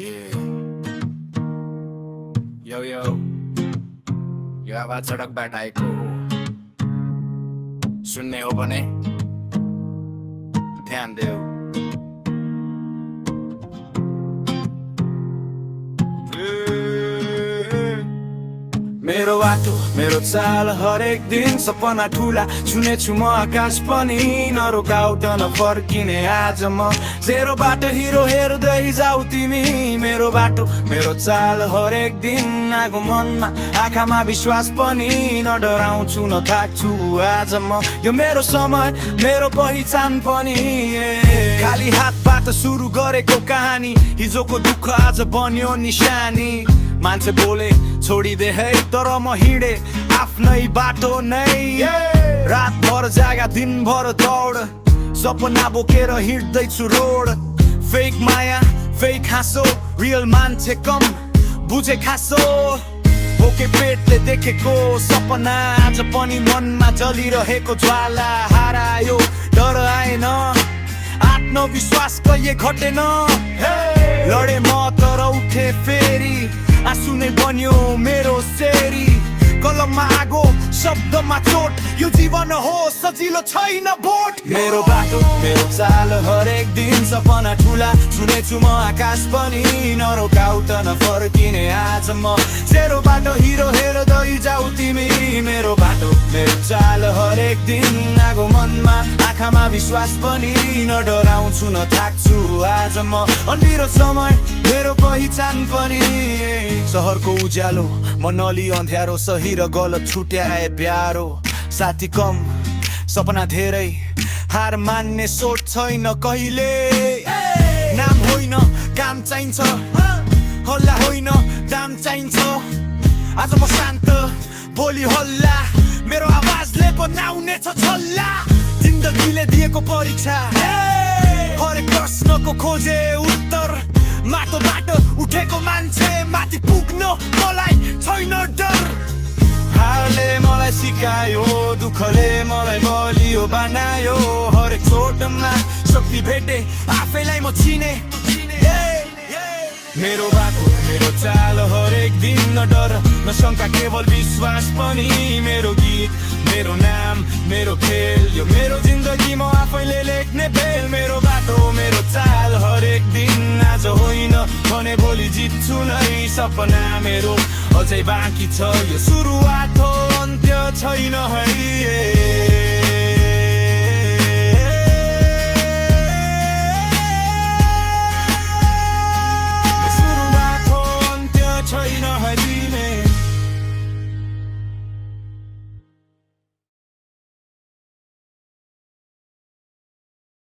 Yeah. Yo yo, यो आवाज सडकबाट आएको हो। सुन्ने हो भने ध्यान देऊ। मेरो बाटो मेरो चाल हरेक दिन सपना ठुला छुनेछु म आकाश पनि नरोकाउट नफर्किने आज म जेरोबाट हिरो हेर्दै जाऊ तिमी मेरो बाटो मेरो चाल हरेक दिन आगो मनमा आँखामा विश्वास पनि नडराउँछु नथाक्छु आज म यो मेरो समय मेरो पहिचान पनि खाली हातबाट सुरु गरेको कहानी हिजोको दुःख आज बन्यो निशानी मान्छे बोले छोडिदे है तर म हिँडे आफ्नै बाटो नै रातभर जागा दिनभर दौड सपना बोकेर हिँड्दैछु रोड फेक माया फेक हाँसो रियल मान्छे कम बुझे खासो बोके पेटले देखेको सपना आज पनि मनमा जलिरहेको ज्वाला हरायो डर आएन आत्मविश्वास कहिले घटेन लडे म तर उठे फेरि आँसु नै बन्यो मेरो सेरी कलममा आगो शब्दमा चोट यो जीवन हो सजिलो छैन बोट मेरो बाटो मेरो चाल हरेक दिन सपना ठुला छुनेछु म आकाश पनि नरोकाउट नफर्किने आज म जेरो बाटो हिरो हेर्दै जाऊ तिमी मेरो बाटो मेरो चाल हरेक दिन आगो मनमा आँखामा विश्वास पनि नडराउँछु नथाक्छु आज म अन्धिरो समय मेरो पहिचान पनि सहरको उज्यालो म नली अँध्यारो सही र गलत छुट्याए प्यारो साथी कम सपना धेरै हार मान्ने सोच छैन कहिले नाम होइन काम चाहिन्छ हल्ला होइन दाम चाहिन्छ आज म शान्त भोलि हल्ला मेरो आवाजले बनाउने छ छल्ला जिन्दगीले दिएको परीक्षा हरेक प्रश्नको खोजे उत्तर माटोबाट उठेको मान्छे माथि पुग्न मलाई छैन डर हारले मलाई सिकायो दुःखले मलाई बलियो बनायो हरेक चोटमा शक्ति भेटे आफैलाई म चिने मेरो बाटो मेरो चाल हरेक दिन न डर न शङ्का केवल विश्वास पनि मेरो गीत मेरो नाम मेरो खेल यो मेरो जिन्दगी म आफैले लेख्ने बेल मेरो बाटो मेरो चाल हरेक दिन आज होइन भने भोलि जित्छु नै सपना मेरो अझै बाँकी छ यो सुरुवात हो अन्त्य छैन है